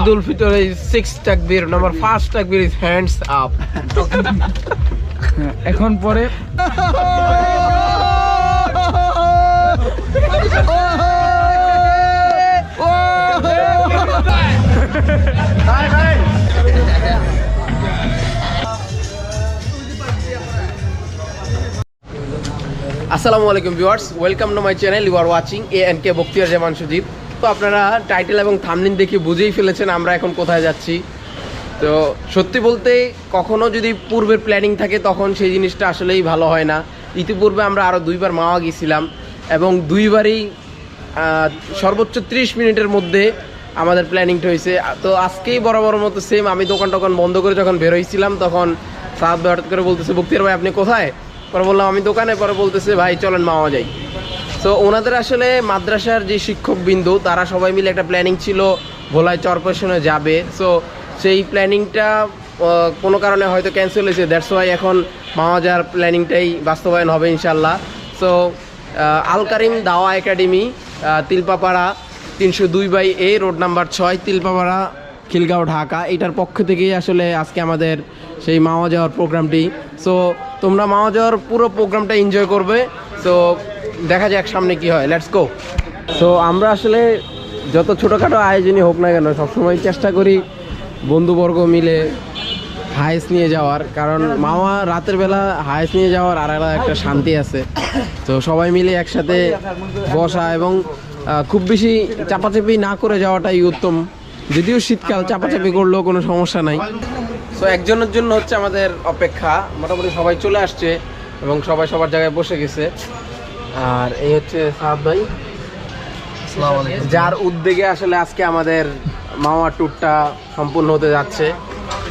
Eidul Fitr is 6 takbir. Number 1 takbir is hands up. এখন পরে আসসালামু আলাইকুম viewers, welcome to my channel. You are watching ANK Bakhtiar Zaman Sudip. তো আপনারা টাইটেল এবং থাম্বনেল দেখে বুঝেই ফেলেছেন আমরা এখন কোথায় যাচ্ছি। তো সত্যি বলতে কখনো যদি পূর্বের প্ল্যানিং থাকে তখন সেই জিনিসটা আসলেই ভালো হয় না। ইতিপূর্বে আমরা আরও 2বার মাওয়া গিয়েছিলাম এবং 2বারই সর্বোচ্চ 30 মিনিটের মধ্যে আমাদের প্ল্যানিংটা হয়েছে। তো আজকেই বরাবর মতো সেম, আমি দোকান বন্ধ করে যখন বেরোইছিলাম তখন সাদ ভাই হঠাৎ করে বলতেছে, বখতিয়ার ভাই আপনি কোথায়? পরে বললাম আমি দোকানে। পরে বলতেছে ভাই চলেন মাওয়া যাই। তো ওনাদের আসলে মাদ্রাসার যে শিক্ষকবৃন্দ তারা সবাই মিলে একটা প্ল্যানিং ছিল ভোলায় চরপেশনে যাবে। সো সেই প্ল্যানিংটা কোনো কারণে হয়তো ক্যান্সেল হয়েছে, দ্যাটস ওয়াই এখন মাওয়া যাওয়ার প্ল্যানিংটাই বাস্তবায়ন হবে ইনশাল্লাহ। So Al Karim Dawah academy, Tilpapara 302/A, road number 6, Tilpapara, Khilgaon, Dhaka, এটার পক্ষ থেকেই আসলে আজকে আমাদের সেই মাওয়া যাওয়ার প্রোগ্রামটি। সো তোমরা মাওয়া যাওয়ার পুরো প্রোগ্রামটা এনজয় করবে। সো দেখা যাক সামনে কি হয়, লেটস গো। সো আমরা আসলে যত ছোটোখাটো আয়োজনই হোক না কেন সবসময় চেষ্টা করি বন্ধুবর্গ মিলে হাইস নিয়ে যাওয়ার, কারণ মাওয়া রাতের বেলা হাইস নিয়ে যাওয়ার আর একটা শান্তি আছে। তো সবাই মিলে একসাথে বসা এবং খুব বেশি চাপাচাপি না করে যাওয়াটাই উত্তম। যদিও শীতকাল, চাপাচাপি করলেও কোনো সমস্যা নাই। সো একজনের জন্য হচ্ছে আমাদের অপেক্ষা, মোটামুটি সবাই চলে আসছে এবং সবাই সবার জায়গায় বসে গেছে। আর এই হচ্ছে সাদ ভাই, যার উদ্যোগে আসলে আজকে আমাদের মাওয়া ট্যুরটা সম্পূর্ণ হতে যাচ্ছে।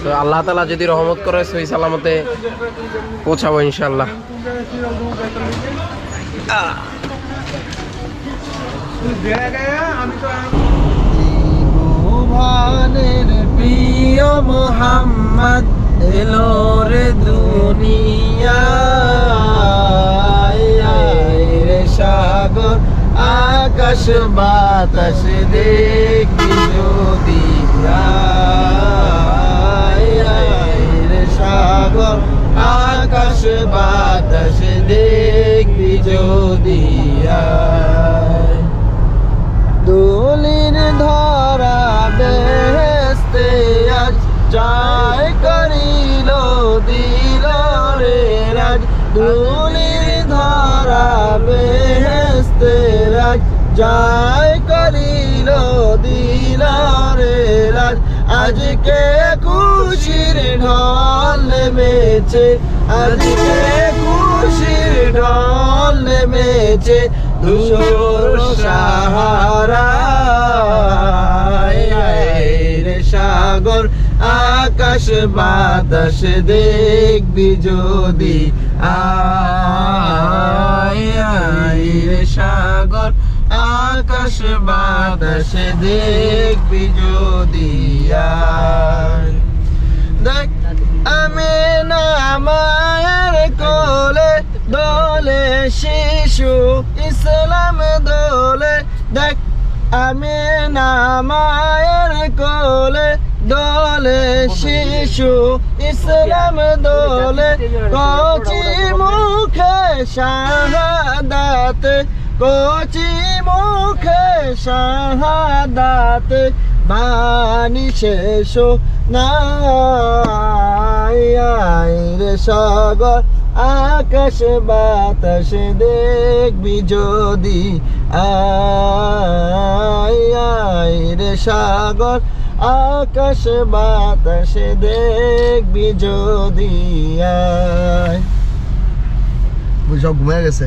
তো আল্লাহ তাআলা যদি রহমত করে সহি সালামতে পৌঁছাবো ইনশাল্লাহ। ভুবনের প্রিয় মোহাম্মদ এলো রে দুনিয়ায়, রে সাগর আকাশ বাতাস দেখবি যদি, রে সাগর আকাশ বাতাস দেখবি যদি, দুলির ধরা বেহেস্তে আজ জয় করিল দিল রে রাজ, দুলির ধরা বেহেস্তে রাজ জয় করিল দিল রে রাজ। আজকে খুশির ঢল নেমেছে, আজকে খুশির ঢল নেমেছে ধূসর সাহারায়, রে সাগর আকাশ বাতাস দেখবি যদি, রে সাগর আকাশ বাতাস দেখবি যদি। দেখ আমি না মায়ের কোলে দোলে শিশু ইসলাম দোলে, দেখ আমি না মায়ের কোলে দোলে শিশু ইসলাম দোলে, কচি মুখে শাহাদাত, কচি মুখে শাহাদাত বাণী শেষ নাই, রে সাগর আকাশ বাতাস দেখবি যদি, রে সাগর আকাশ বাতাস দেখবি যদি। সব ঘুমিয়ে গেছে।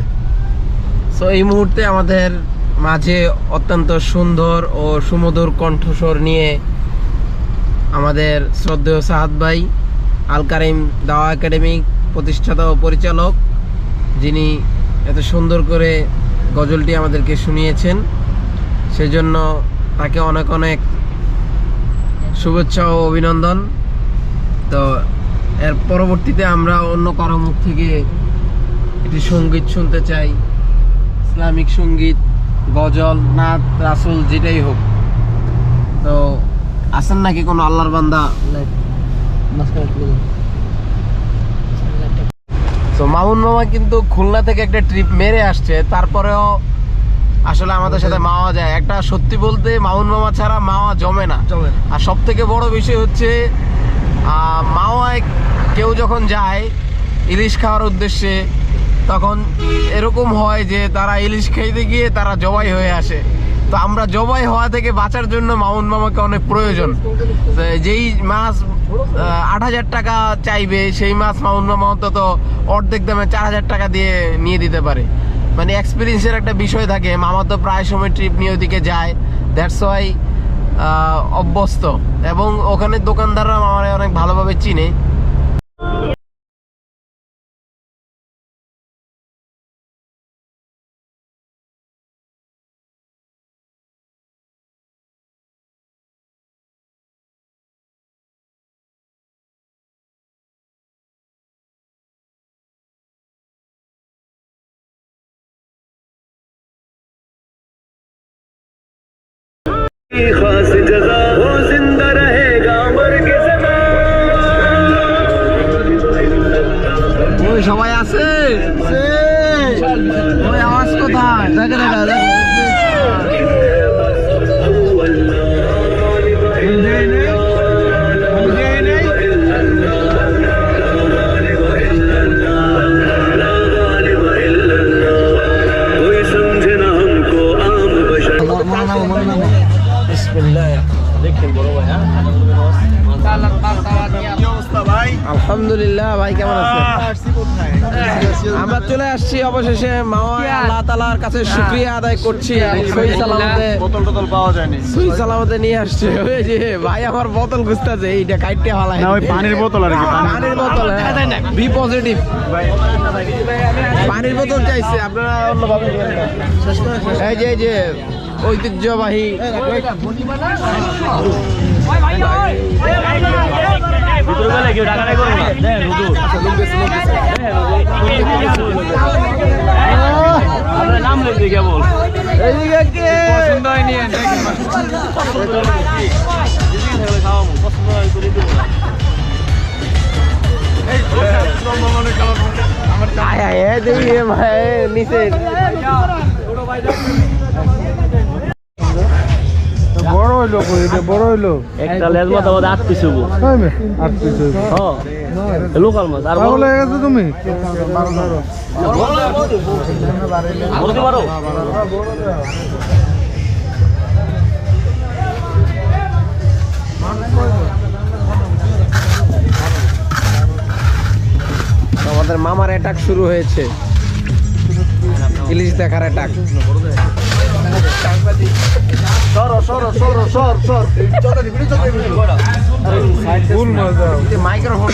সো এই মুহূর্তে আমাদের মাঝে অত্যন্ত সুন্দর ও সুমধুর কণ্ঠস্বর নিয়ে আমাদের শ্রদ্ধেয় সাহাদ ভাই, আল কারিম দাওয়া একাডেমিক প্রতিষ্ঠাতা ও পরিচালক, যিনি এত সুন্দর করে গজলটি আমাদেরকে শুনিয়েছেন, সেজন্য তাকে অনেক অনেক শুভেচ্ছা ও অভিনন্দন। তো এর পরবর্তীতে আমরা অন্য কারো মুখ থেকে একটি সঙ্গীত শুনতে চাই, ইসলামিক সঙ্গীত, গজল, নাত, রাসুল, যেটাই হোক। তো আছেন নাকি কোনো আল্লাহর বান্দা? তো মামুন মামা কিন্তু খুলনা থেকে একটা ট্রিপ মেরে আসছে, তারপরেও আসলে আমাদের সাথে মাওয়া যায়। একটা সত্যি বলতে মামুন মামা ছাড়া মাওয়া জমে না। আর সব থেকে বড় বিষয় হচ্ছে মাওয়ায় কেউ যখন যায় ইলিশ খাওয়ার উদ্দেশ্যে, তখন এরকম হয় যে তারা ইলিশ খাইতে গিয়ে তারা জবাই হয়ে আসে। তো আমরা জবাই হওয়া থেকে বাঁচার জন্য মামুন মামাকে অনেক প্রয়োজন। যেই মাছ 8,000 টাকা চাইবে, সেই মাছ মামুন মামা অন্তত অর্ধেক দামে 4,000 টাকা দিয়ে নিয়ে দিতে পারে। মানে এক্সপিরিয়েন্সের একটা বিষয় থাকে। মামা তো প্রায় সময় ট্রিপ নিয়ে ওদিকে যায়, দ্যাটস ওয়াই অভ্যস্ত, এবং ওখানে দোকানদাররা মামারে অনেক ভালোভাবে চিনে। खास जजा वो जिंदा रहेगा मर के ওই সবাই আছে, ওই আওয়াজ কোথায়? দেখে দেখা कोई समझे ना हमको आम बशर আলহামদুলিল্লাহ। ভাই কেমন আছেন? আমরা চলে আসছি অবশেষে মাওয়া। আল্লাহ তাআলার কাছে শুকরিয়া আদায় করছি, সহি সালামতে বোতল পাওয়া যায়নি। সহি সালামতে নিয়ে আসছে। ওই যে ভাই আমার বোতল খুঁজতেছে, এইটা কাইটে হালাই না, ওই পানির বোতল আর কি, পানির বোতল, বি পজিটিভ পানির বোতল চাইছে। আপনারা অন্যভাবে নিয়েন না। এই যে ঐতিহ্যবাহী नाम लेते क्या बोल নিচে বড় হইলো, এটা বড় হইলো। একটা লেজ মাথা বাদে 8 পিস হবো। লোকাল মাছ আর পাগল হয়ে গেছো তুমি? বলতে পারো আমাদের মামার অ্যাটাক শুরু হয়েছে, ইলিশ দেখার অ্যাটাক। মাইক্রোফোন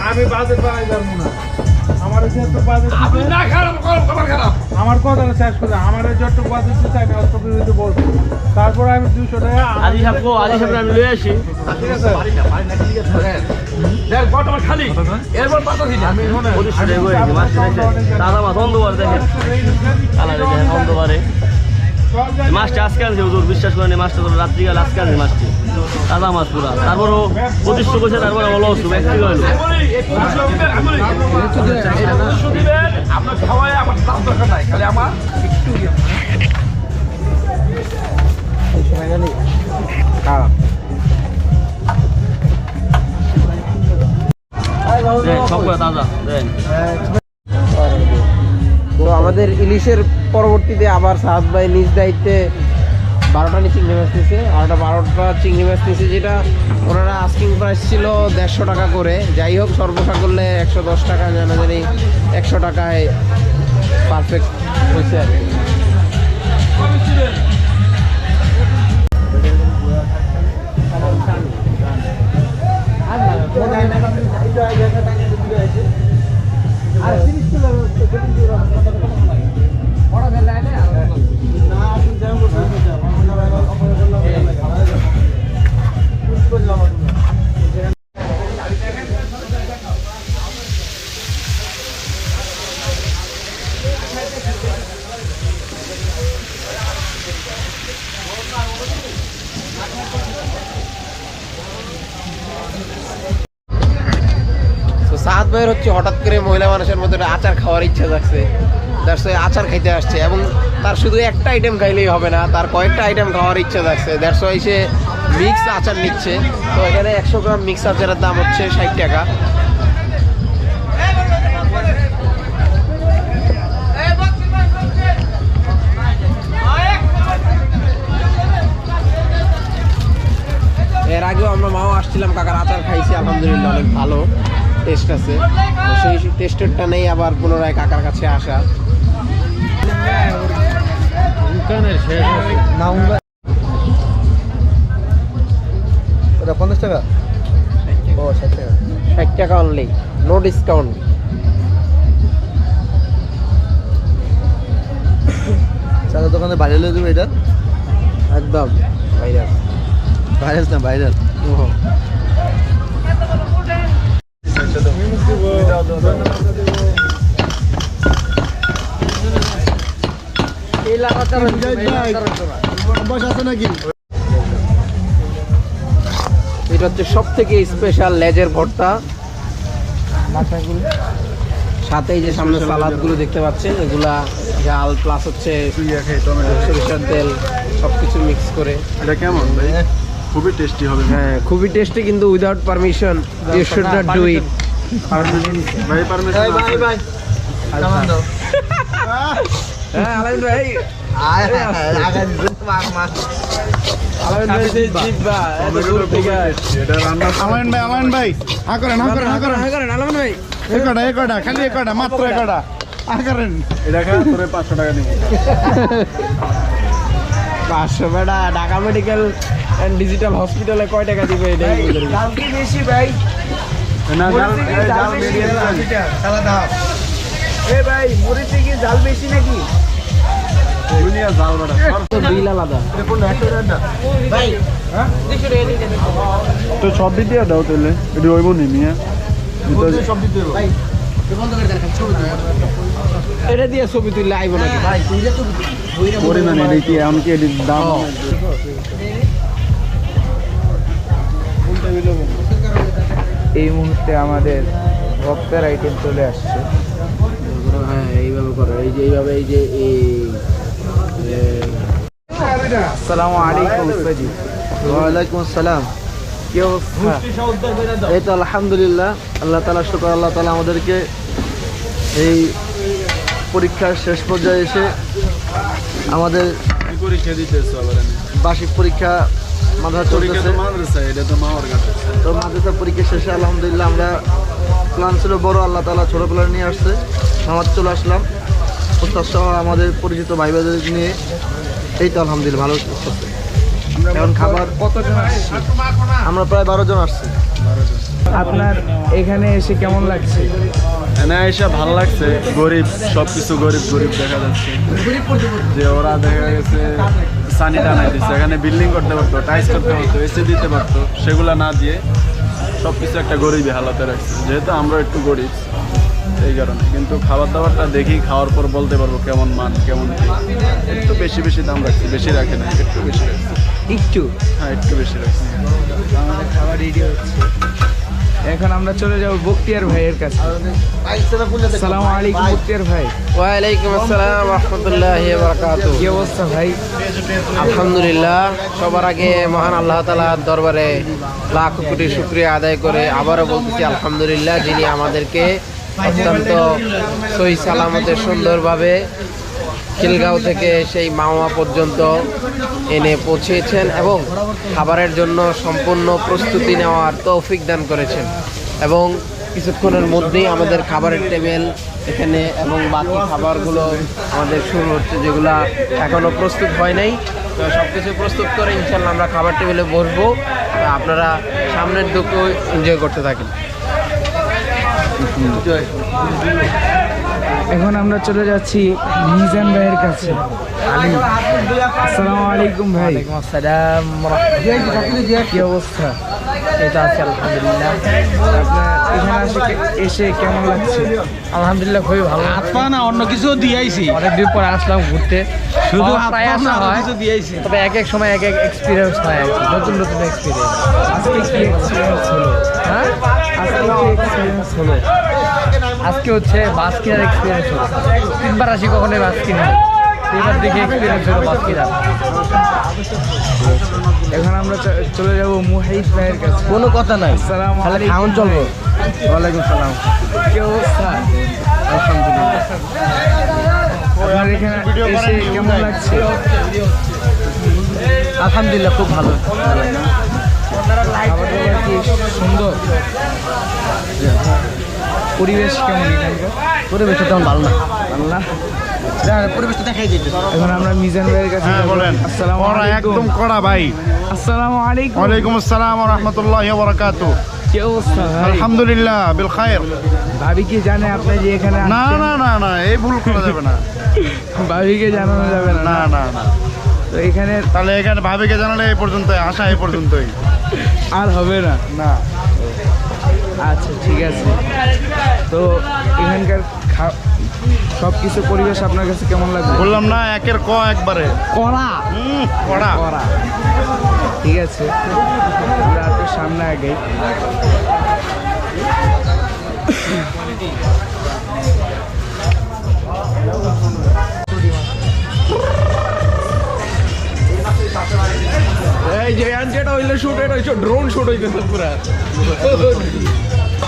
আমি বাজেট বানাই পারবো না। আমার যেহেতু বাজেট আমার কথা শেষ করে আমার যত বাজেট চাই না অত কিছু বলছি। তারপরে আমি 200 টাকা আজি সাহেব আমি লয়ে আসি। ঠিক আছে খালি এরপর পাতা দিই আমি দাদা মাছ অন্ধবার দেখেন অন্ধবারে মাছটা আজকে আনছে হুজুর, বিশ্বাস করেন মাছটা ধরো রাত্রিকাল আজকে আনছে মাছটি, তাজা মাছ পুরা। তারপরও 25 করছে, তারপরে বলো অসুখ একটি হইল। সবগুলো তাজা দেন। তো আমাদের ইলিশের পরবর্তীতে আবার সাহাদ ভাই নিজ দায়িত্বে 12টা চিংড়ি মাছ নিয়েছে, আর 12টা চিংড়ি মাছ নিয়েছে, যেটা ওনারা আস্কিং প্রাইস ছিল 150 টাকা করে। যাই হোক, সর্বসা করলে 110 টাকা, জানা জানি 100 টাকায় পারফেক্ট হয়েছে আর কি। ভাইয়ের হচ্ছে হঠাৎ করে মহিলা মানুষের মধ্যে একটা আচার খাওয়ার ইচ্ছা থাকছে, তার সাথে আচার খাইতে আসছে, এবং তার শুধু একটা আইটেম খাইলেই হবে না, তার কয়েকটা আইটেম খাওয়ার ইচ্ছা থাকছে, দ্যাটস ওয়াই সে মিক্স আচার নিচ্ছে। তো এখানে 100 গ্রাম মিক্স আচারের দাম হচ্ছে 60 টাকা। এর আগেও আমরা মাও আসছিলাম, কাকার আচার খাইছি, আলহামদুলিল্লাহ অনেক ভালো টেস্ট আছে। তো সেই টেস্টেরটা নেই আবার পুনরায় কাকার কাছে আসা। ওটা 50 টাকা, ও 60 টাকা। 60 টাকা অনলি, নো ডিসকাউন্ট। চাচার দোকানে ভাইরাল হয়ে যাবে এটা, একদম ভাইরাল। ভাইরাল না ভাইরাল। এটা হচ্ছে সব থেকে স্পেশাল লেজের ভর্তা, সাথে এই যে সামনে সালাদগুলো দেখতে পাচ্ছেন, এগুলা ডাল প্লাস হচ্ছে সরিষার তেল সবকিছু মিক্স করে। এটা কেমন ভাই? খুবই টেস্টি হবে। হ্যাঁ খুবই টেস্টি, কিন্তু without permission you should not do it. ভাই পারমিশন ভাই ভাই সামান দাও। হ্যাঁ আলামিন ভাই, আগা দিতে মার মার। আলামিন ভাই সেই জিব্বা এত দূর থেকে। এটা রান্না। আলামিন ভাই হা করেন হ্যাঁ করেন আলামিন ভাই। একটা খালি একটা মাত্র একটা করেন। এটা খা তোরে 500 টাকা দিব। 500 বেটা ঢাকা মেডিকেল এন্ড ডিজিটাল হসপিটালে কয় টাকা দিবে এটা? দাম কি বেশি ভাই? না জাল বেরিয়ে সালা দাও। এ ভাই মরিচে কি জাল বেশি নাকি? দুনিয়া জাল বড়া। তো বিল আলাদা। ভাই হ্যাঁ 200 টাকা দিতে হবে। তো সব দিতে দাও তাহলে। এটা হইব নি মিয়া। সব দিতে হবে ভাই। বন্ধ করে দেন, ছবি তুলে। এটা দিয়ে ছবি তুললে আইব নাকি? ভাই তুই যে ছবি পরিমাণ এটা কি এমনকি এর দাম এই মুহূর্তে আমাদের ভক্তের আইটেম চলে আসছে। হ্যাঁ এইভাবে করো, এই যে এইভাবে, এই যে এই আসসালামু আলাইকুম সাজি। ওয়ালাইকুম আসসালাম। কি অবস্থা? এই তো আলহামদুলিল্লাহ, আল্লাহ তাআলা শুকর, আল্লাহ তাআলা আমাদেরকে এই পরীক্ষার শেষ পর্যায়ে এসে আমাদের পরীক্ষা দিতেছ আবার বার্ষিক পরীক্ষা মাদ্রাসা চলতেছে। মাদ্রাসা এটা তো মাওয়ার কাছে। তো মাদ্রাসা পরীক্ষা শেষে আলহামদুলিল্লাহ আমরা প্ল্যান ছিল বড়, আল্লাহ তাআলা ছোট প্ল্যান নিয়ে আসছে। নামাজ চলে আসলাম উস্তাদ সহ আমাদের পরিচিত ভাই ভাইদের নিয়ে। এই তো আলহামদুলিল্লাহ ভালো চলতেছে। এখন খাবার কতজন আসছে? আমরা প্রায় 12 জন আসছি। আপনার এখানে এসে কেমন লাগছে? না এসে ভালো লাগছে। গরিব সবকিছু গরিব দেখা যাচ্ছে, যে ওরা দেখা গেছে সানি টানাই দিচ্ছে, এখানে বিল্ডিং করতে পারতো, টাইস করতে পারতো, এসি দিতে পারতো, সেগুলো না দিয়ে সবকিছু একটা গরিবই হালাতে রাখছে। যেহেতু আমরা একটু গরিব এই কারণে, কিন্তু খাবার দাবারটা দেখি, খাওয়ার পর বলতে পারবো কেমন মান কেমন কি। একটু বেশি দাম রাখছি, বেশি রাখে না, একটু বেশি রাখছি। একটু হ্যাঁ একটু বেশি রাখছি। আমাদের খাবার রেডি হচ্ছে। এখন আমরা চলে যাব বক্তিয়ার ভাইয়ের কাছে। আসসালামু আলাইকুম বক্তিয়ার ভাই। ওয়ালাইকুম আসসালাম ওয়া রাহমাতুল্লাহি ওয়া বারাকাতুহু। কি অবস্থা ভাই? আলহামদুলিল্লাহ, সবার আগে মহান আল্লাহ তাআলার দরবারে লাখ কোটি শুকরিয়া আদায় করে আবারও বলতেছি আলহামদুলিল্লাহ, যিনি আমাদেরকে অত্যন্ত সহি সালামতে সুন্দরভাবে খিলগাঁও থেকে সেই মাওয়া পর্যন্ত এনে পৌঁছেছেন এবং খাবারের জন্য সম্পূর্ণ প্রস্তুতি নেওয়ার তৌফিক দান করেছেন। এবং কিছুক্ষণের মধ্যেই আমাদের খাবারের টেবিল এখানে এবং বাকি খাবারগুলো আমাদের শুরু হচ্ছে, যেগুলো এখনও প্রস্তুত হয় নাই। তো সব কিছু প্রস্তুত করে ইনশাল্লাহ আমরা খাবার টেবিলে বসবো। তো আপনারা সামনের দিকেও এনজয় করতে থাকেন। এখন আমরা চলে যাচ্ছি মিজান ভাইয়ের কাছে। আলী, আসসালামু আলাইকুম ভাই। আসসালাম। কি অবস্থা? এটা আছে আলহামদুলিল্লাহ। আপনার এখানে এসে কেমন লাগছে? আলহামদুলিল্লাহ খুবই ভালো। না অন্য কিছু দিয়েছি। অনেকদিন পর আসলাম ঘুরতে, শুধু প্রায় আসা হয় তবে এক এক সময় এক এক এক্সপিরিয়েন্স হয় আর কি, নতুন নতুন এক্সপিরিয়েন্স। আজকে কি এক্সপিরিয়েন্স হলো? হ্যাঁ, আজকে কি এক্সপিরিয়েন্স হলো? আজকে হচ্ছে বাস কেনার এক্সপিরিয়েন্স হলো। 3বার আসি কখনোই বাস কিনি না, এবার দেখে এক্সপিরিয়েন্স হলো বাস কেনার। এখন আমরা চলে যাব মুহিত ভাইয়ের কাছে। কোনো কথা নাই, আসসালামু তাহলে আলাইকুম। খাওন চলবো। ওয়ালাইকুম সালাম। কি অবস্থা? আলহামদুলিল্লাহ। আপনার এখানে এসে কেমন লাগছে? আলহামদুলিল্লাহ, খুব ভালো। খাবার দাবার কি সুন্দর? পরিবেশ কেমন এখানকার? পরিবেশটা তেমন ভালো না। আল্লাহ, পরিবেশটা দেখাই দিতে। এখন আমরা মিজান ভাইয়ের কাছে হ্যাঁ যাবো। বলেন। আসসালামু ওরা আলাইকুম। একদম কড়া ভাই। আসসালামু আলাইকুম। ওয়ালাইকুম আসসালাম ওয়া রাহমাতুল্লাহি ওয়া বারাকাতুহু। কি অবস্থা ভাই? আলহামদুলিল্লাহ বিল খায়ের। ভাবি কি জানে আপনি যে এখানে না আসছেন? না না না, এই ভুল করা যাবে না। ভাবিকে জানানো যাবে না? না না না, তো এখানে তাহলে এখানে ভাবিকে জানালে এই পর্যন্তই, আসা এই পর্যন্তই। আর হবে না। না, আচ্ছা ঠিক আছে। তো এখানকার সব কিছু পরিবেশ আপনার কাছে কেমন লাগবে? বললাম না, একের ক একবারে কড়া কড়া। কড়া। ঠিক আছে, আমরা একটু সামনে আগে। এই যে যেটা হইলে শুট, এটা হইছে ড্রোন শুট হইতেছে পুরা।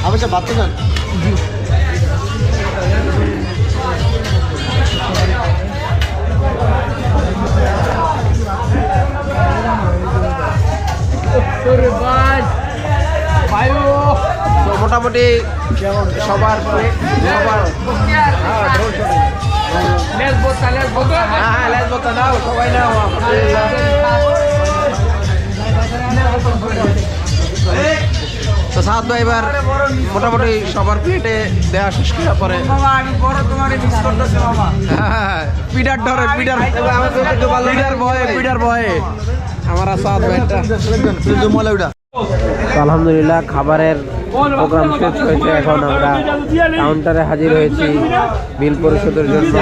অবশ্য বাচ্চা যান। তো মোটামুটি সবার হ্যাঁ লেজ বোতা দাও, সবাই নাও। তো সাত ভাই এবার মোটামুটি সবার প্লেটে দেওয়া শেষ করার পরে হ্যাঁ, পিডার ধরে পিডার ভয়ে আমার সাত ভাইটা। আলহামদুলিল্লাহ খাবারের প্রোগ্রাম শেষ হয়েছে, এখন আমরা কাউন্টারে হাজির হয়েছি বিল পরিশোধের জন্য।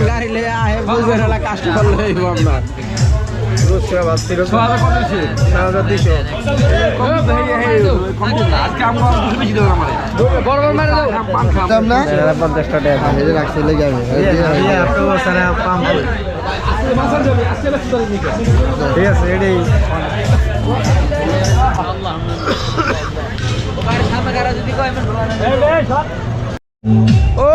গাড়ি লে আহে বুঝবেন কাস্টমার লইব আমরা। ঠিক আছে, এটাই ও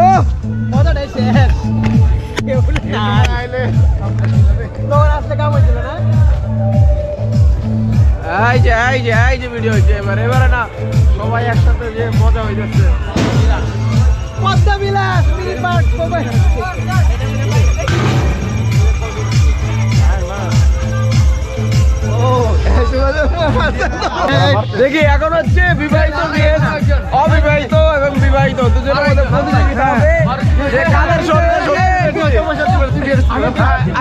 এই যে ভিডিও হচ্ছে এবারে না সবাই একসাথে যে মজা হয়ে যাচ্ছে। দেখি এখন হচ্ছে বিবাহিত অবিবাহিত এবং বিবাহিত দুজনের মধ্যে প্রতিযোগিতা হবে যে কাদের সঙ্গে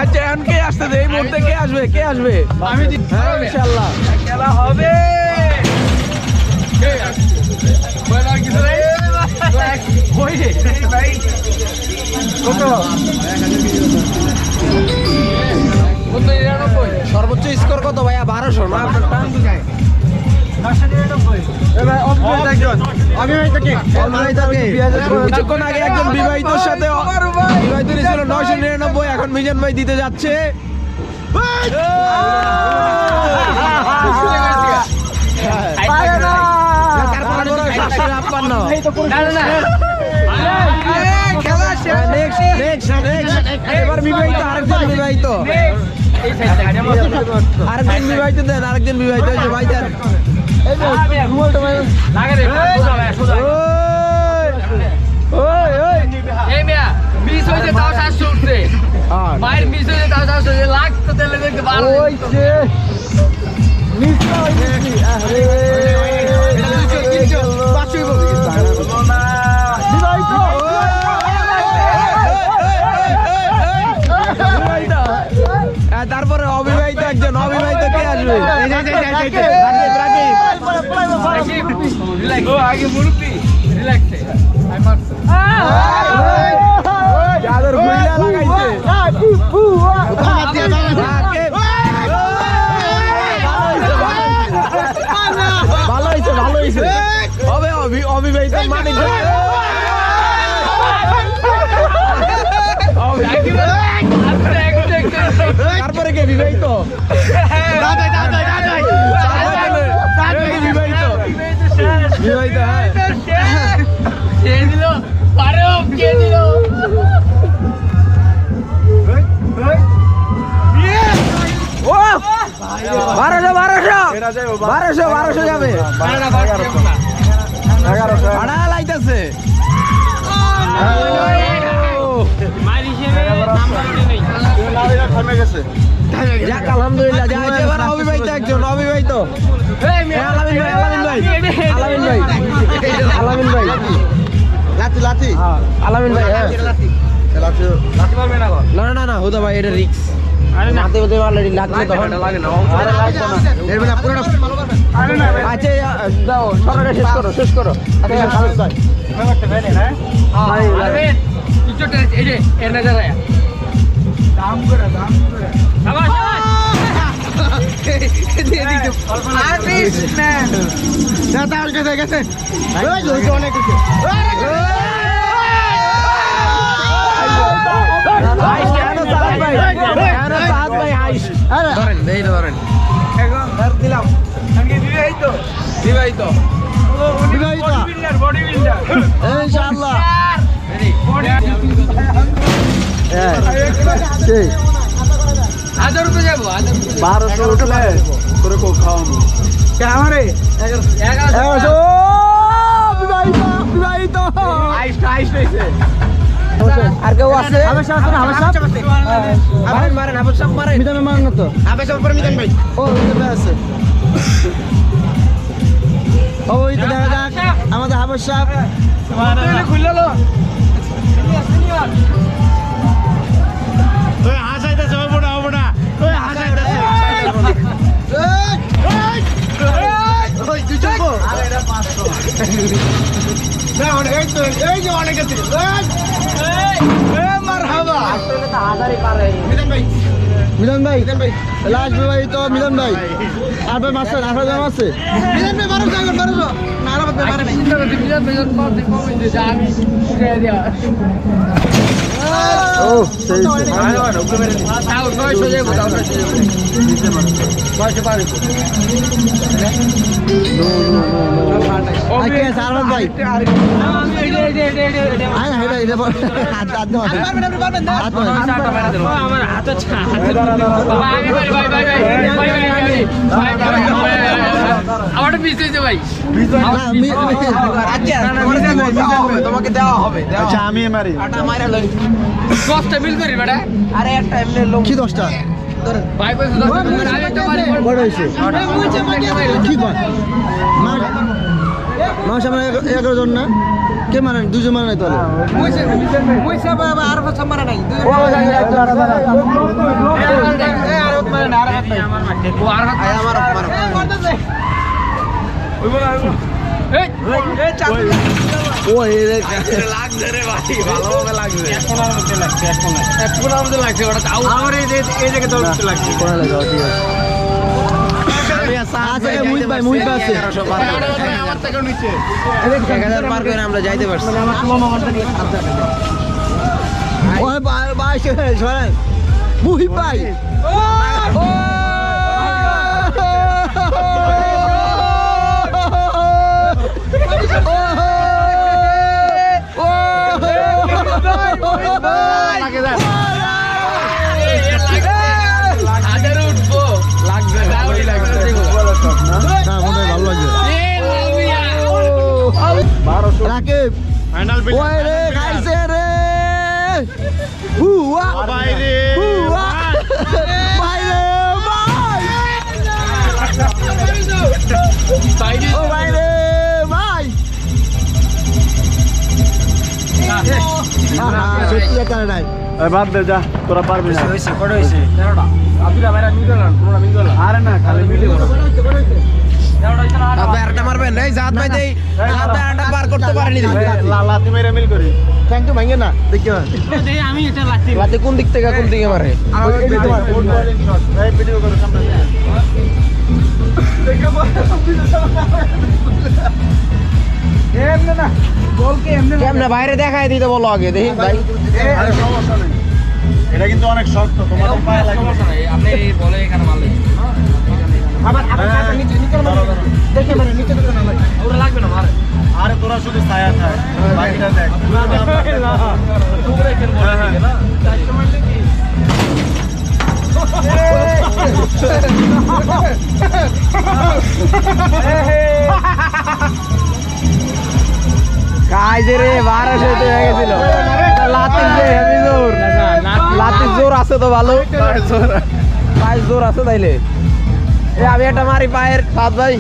আচ্ছা এখন কে আসতেছে এই মুহূর্তে? কে আসবে? আমি ইনশাআল্লাহ খেলা হবে। সর্বোচ্চ স্কোর কত ভাইয়া? 1200 না আপনারটা? কিছুক্ষণ আগে একজন বিবাহিতর সাথে বিবাহিত ছিল 999, এখন মিজান ভাই দিতে যাচ্ছে। এবার বিবাহিত আরেকজন বিবাহিত দেন, আরেকজন বিবাহিত হয়েছে ভাই দেন। মায়ের মিস হয়েছে তাও লাখ তো তেলে দেখতে ভালো তারপরে অবিবাহিত একজন, অবিবাহিত কে আসবে? রিল্যাক্স ও আগে মুরব্বি রিল্যাক্সে আই মারছে যাদের গুইলা লাগাইছে ভালো হয়েছে ভালো হয়েছে হবে অবিবাহিত মানে তারপরে কে বিবাহিত বিবাহিত হ্যাঁ দিল আরে কে দিল বারোশো যাবে ভাড়া লাইতেছে যাক আলহামদুলিল্লাহ যা আছে এবার অবিবাহিত একজন অবিবাহিত আলামিন ভাই আলামিন ভাই হ্যাঁ না হুদা ভাই এটা রিক্স নাতে হতে অলরেডি লাগছে তখন আচ্ছা দাও সরকারে শেষ করো বিবাহিত ইনশাআল্লাহ হাজার রুপে যাবো 1200 উঠলে করে কো খাওয়াবো বিবাহিত আইস হয়েছে আর কেউ আছে মারেন আবার সব মারেন মিজান মারেন না তো আবার সব পরে মিজান ভাই ও মিজান আছে ওই তো দেখা যাক আমাদের হাবস সাহেব খুললো ওই হাসাইতেছে হবে না ওই হাসাইতেছে ওই তুই চলবো আরে এটা 500 না অনেক এই যে অনেক আছে মারহাবা আসলে তো হাজারই পারে মিজান ভাই লাস্ট বিবাহিত মিজান ভাই আর ভাই মাস্টার আর ভাই আছে মিজান ভাই বারো জায়গা বারো না আর ভাই পারে নাই ও সেই ওকে সারবান ভাই আমার হাত আমার পিছিয়ে ভাই তোমাকে দেওয়া হবে আচ্ছা আমি মারি দশটা বিল করি বেটা আরে একটা এমনি লোক কি 10টা ভাই বলছে আমি একটা মারি বড় হয়েছে কি কর মাস আমরা 11 জন না কে মারেন দুজন মারে নাই তাহলে লাগছে রে ভাই ভালোভাবে লাগছে আমার এই জায়গায় তো লাগছে মুহিত আছে আমরা যাইতে পারছি মুহিত ভাই রাকিব ফাইনাল ওই রে খাইছে রে হুয়া বাইরে হুয়া বাইরে ভাই ও বাইরে ভাই সত্যি একটা নাই বাদ দে যা তোরা পারবি না আরে না খালি মিলে জাহাদ ভাই আরেকটা মারবেন এই জাহাদ ভাই দেই জাহাদ ভাই আরেকটা পার করতে পারেনি লাতি মেরে মিল করি থ্যাংক ইউ ভাঙ্গে না দেখি লাতে কোন দিক থেকে কোন দিকে মারে ভিডিও করো সামনে এমনে না বলকে এমনে কেমনে বাইরে দেখায় দিতে বলো আগে দেখি ভাই আরে সমস্যা নেই এটা কিন্তু অনেক শক্ত তোমাদের পায়ে লাগবে আপনি বলে এখানে মারলেন আবার নিচে নিচে দেখে মানে নিচে দেখে না ওরা লাগবে না মারে আরে তোরা শুধু ছায়া থাক বাকিটা দেখ কাজে রে 1200 তে হয়ে গেছিল লাতির যে হেভি জোর লাতির জোর আছে তো ভালো পায়ের জোর আছে তাইলে এ আমি একটা মারি পায়ের সাত ভাই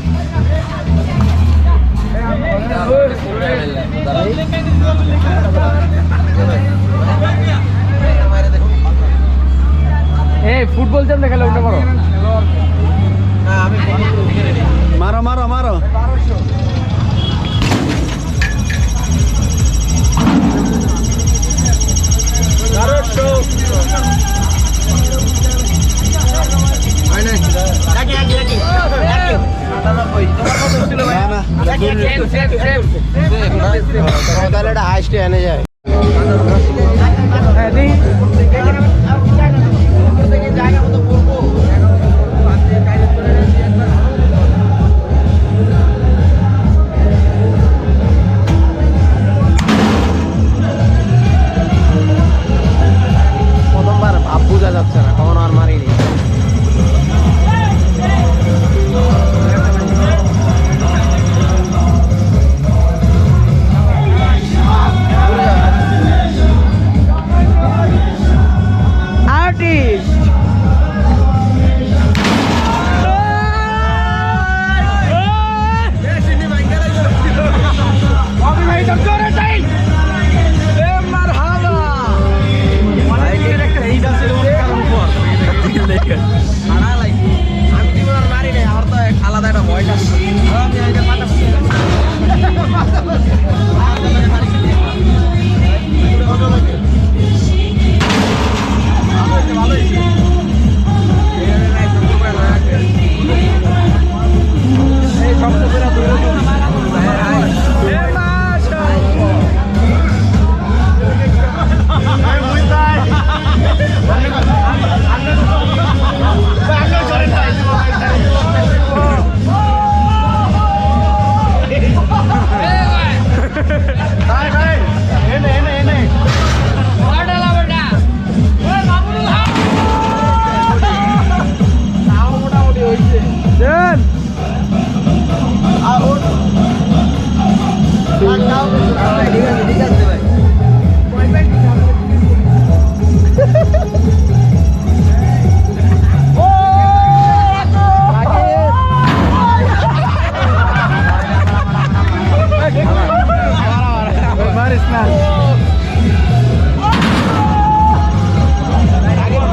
এই ফুটবল চ্যাম্প দেখালে উঠে পড়ো মারো মারো মারো তাহলে এটা হাইস্টে এনে যায় প্রথমবার ভাব বোঝা যাচ্ছে না কখনো আর মারিনি আলাদা একটা ভয়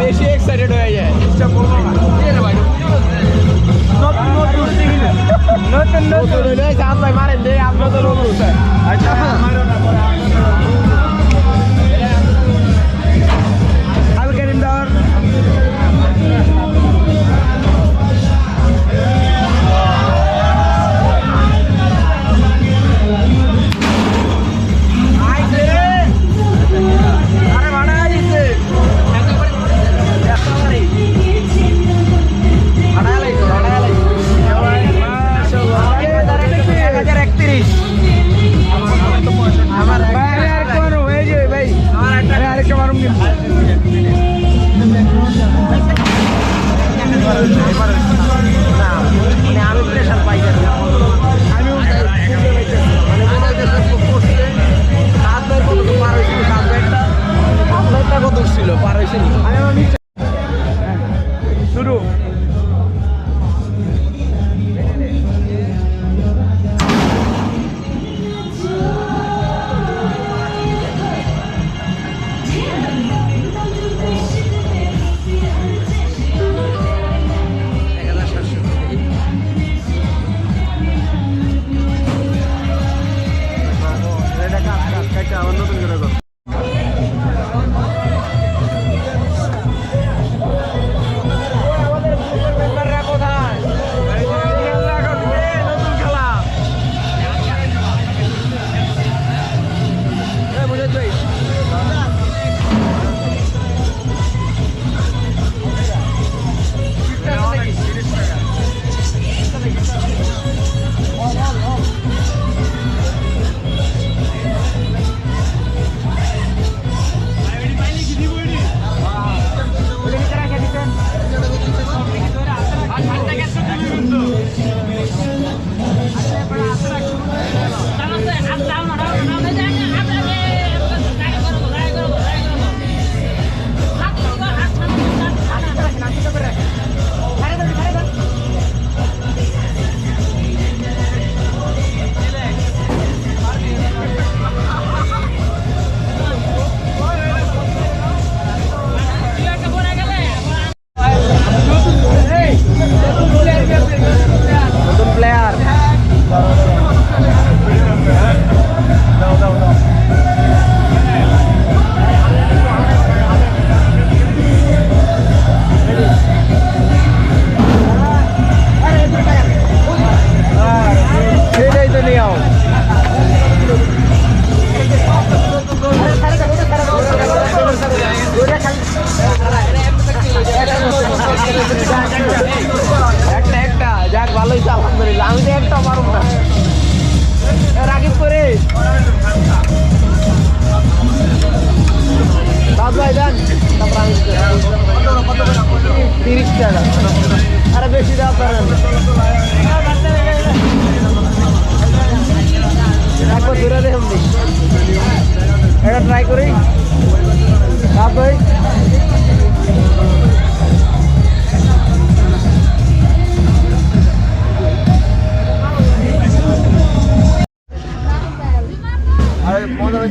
বেশি এক্সাইটেড হয়ে যায় নতুন হইলে চাঁদ ভাই মারেন যে আপনার তো নতুন আচ্ছা মারো না পরে I'll get him down.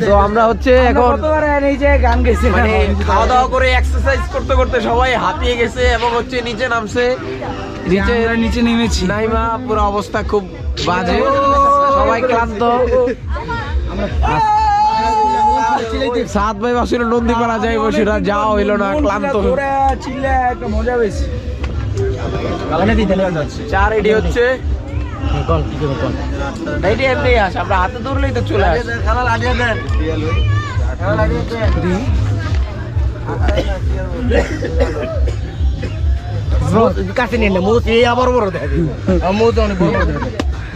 তো আমরা হচ্ছে এখন গান গেছি মানে খাওয়া দাওয়া করে এক্সারসাইজ করতে করতে সবাই হাঁপিয়ে গেছে এবং হচ্ছে নিচে নামছে। নিচে নেমেছি। নাইমা পুরো অবস্থা খুব বাজে, সবাই ক্লান্ত। সাত ভাই বাসুর নন্দী পাড়া যাই বসিরা যাওয়া হইলো না, ক্লান্ত। মজা পেয়েছি। চা রেডি হচ্ছে, রেডি এমনি আস, আমরা হাতে ধরলেই তো চলে আসে। কাছে নিয়ে না মুখ এই আবার বড় দেখে মুখ তো অনেক বড় দেখে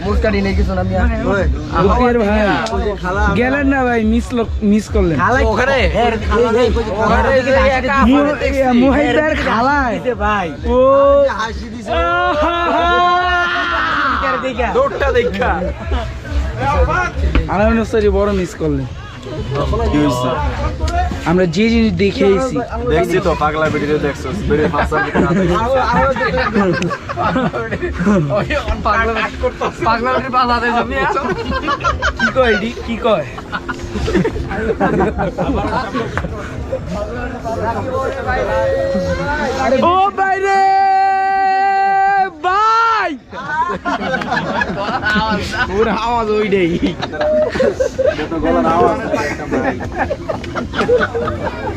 মুখ কাটি নেই কিছু না। আমি ভাই গেলেন না ভাই, মিস করলেন ওখানে মুহিতের খালায় ভাই ও দৌড়টা দেখা আলামিন স্যার বড় মিস করলেন। আমরা যে জিনিস দেখেছি দেখছি তো, পাগলা ভিডিও দেখছো, ভিডিও ফাঁসা কি কয় কি কয় ও বাইরে ভাই পুরো আওয়াজ ওইটাই।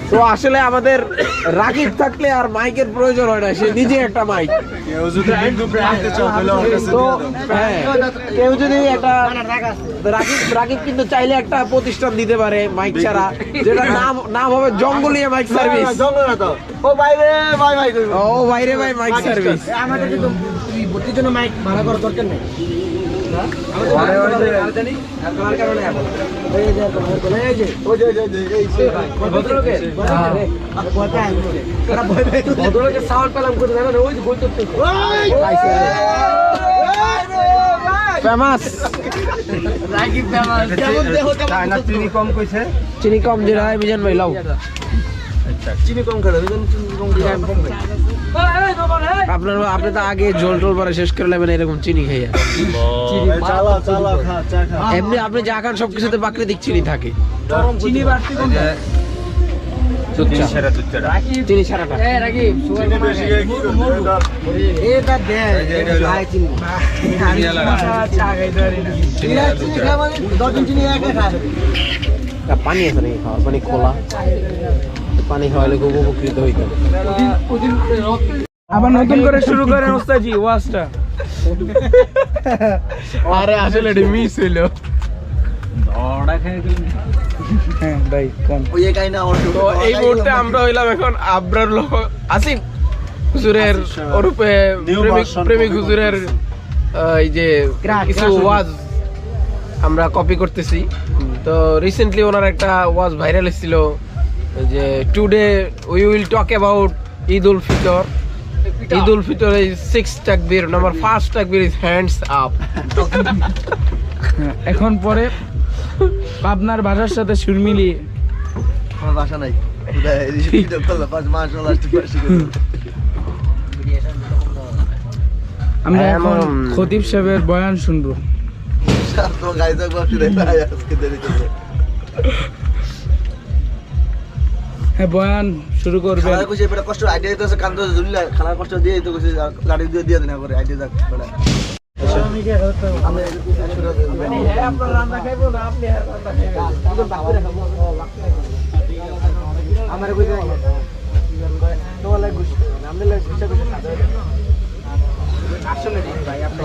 তো আসলে আমাদের রাকিব থাকলে আর মাইকের প্রয়োজন হয় না, সে নিজে একটা মাইক। কেউ যদি লিঙ্ক আনতে চাও তাহলে ওর কাছে তো দিয়ে দাও। হ্যাঁ, কেউ যদি একটা রাকিব কিন্তু চাইলে একটা প্রতিষ্ঠান দিতে পারে মাইক ছাড়া, যেটা নাম হবে জঙ্গলিয়া মাইক সার্ভিস। ও বাইরে ভাই ভাই ও বাইরে ভাই মাইক সার্ভিস। আমাদের কিন্তু ভর্তির জন্য মাইক ভাড়া করার দরকার নেই। ফেমাস চিনি কম কইছে, চিনি কম যেটা মিজান ভাই লাও। চিনি কম খাবে, চিনি কম খাবে, আমি কম খাই। আপনি তো আগে জল টল পরে শেষ করে নেবেন এরকম চিনি খাইয়া। চালা চালা খা, চা খা। এমনি আপনি যা খান সবকিছুতে প্রাকৃতিক চিনি থাকে। চিনি বাড়তি কোন চিনি ছাড়াটা চিনি বেশি খেয়ে কি করবে? ধর। এটা দে ভাই চিনি চা খাইতে পারি না। চিনি খাওয়া মানে 10 দিন চিনি একা খাবে। পানি আছে নাকি খাওয়ার? পানি খোলা, পানি খাওয়ালে খুব উপকৃত হইতাম। আবার নতুন করে শুরু করেন ওস্তাদজি ওয়াজটা। আরে আসলে এটা মিস হইলো। হ্যাঁ ভাই কোন ওই একাই না ওর তো এই মুহূর্তে আমরা হইলাম এখন আবরার লোক আসিফ হুজুরের ওরূপে প্রেমিক হুজুরের এই যে কিছু ওয়াজ আমরা কপি করতেছি। তো রিসেন্টলি ওনার একটা ওয়াজ ভাইরাল এসেছিল যে today we will talk about Eid ul Fitr. Eid ul Fitr is 6 তাকবীর, নাম্বার ফার্স্ট তাকবীর ইজ হ্যান্ডস আপ। এখন পরে পাবনার ভাষার সাথে সুর মিলিয়ে আমার ভাষা নাই। ভিডিও করলে 5 মাস লাস্ট পাশে আমরা এখন খতিব সাহেবের বয়ান শুনবো। তো গাইজ বসে রে ভাই আজকে দেরি করবে। হ্যাঁ বয়ান শুরু করবে। খালা কইছে এটা কষ্ট আইডিয়া দিতেছে, কান তো ঝুললা খালা কষ্ট দিয়ে তো কইছে লাড়ি দিয়ে দিয়ে দেনা করে আইডিয়া দাও বড়। আমার কইছে তো লাগে গুছ আমনে লাগে গুছ আসলে ভাই আপনি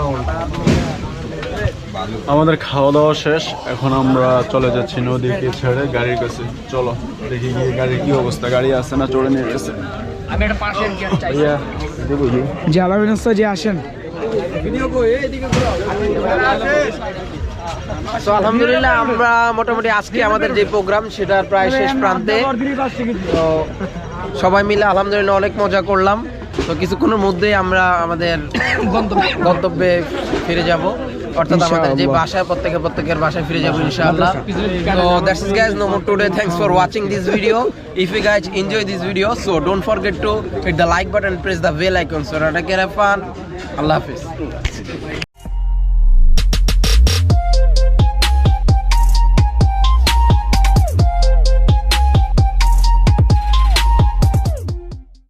আমাদের খাওয়া দাওয়া শেষ, এখন আমরা চলে যাচ্ছি নদীকে ছেড়ে গাড়ির কাছে। চলো দেখি গিয়ে গাড়ির কি অবস্থা, গাড়ি আছে না চড়ে নিয়ে গেছে। আমি একটা পাশের জ্ঞান চাই। দেবো কি যে আলামিন ওস্তাদজি আসেন। তো আলহামদুলিল্লাহ আমরা মোটামুটি আজকে আমাদের যে প্রোগ্রাম সেটার প্রায় শেষ প্রান্তে। তো সবাই মিলে আলহামদুলিল্লাহ অনেক মজা করলাম। তো কিছুক্ষণের মধ্যেই আমরা আমাদের গন্তব্যে ফিরে যাব, অর্থাৎ আমাদের যে বাসায় প্রত্যেকের বাসায় ফিরে যাবো ইনশাআল্লাহ। তো that's it guys, no more today. Thanks for watching this video. If you guys enjoy this video, so don't forget to hit the like button and press the bell icon so that I can have fun. Allah Hafiz.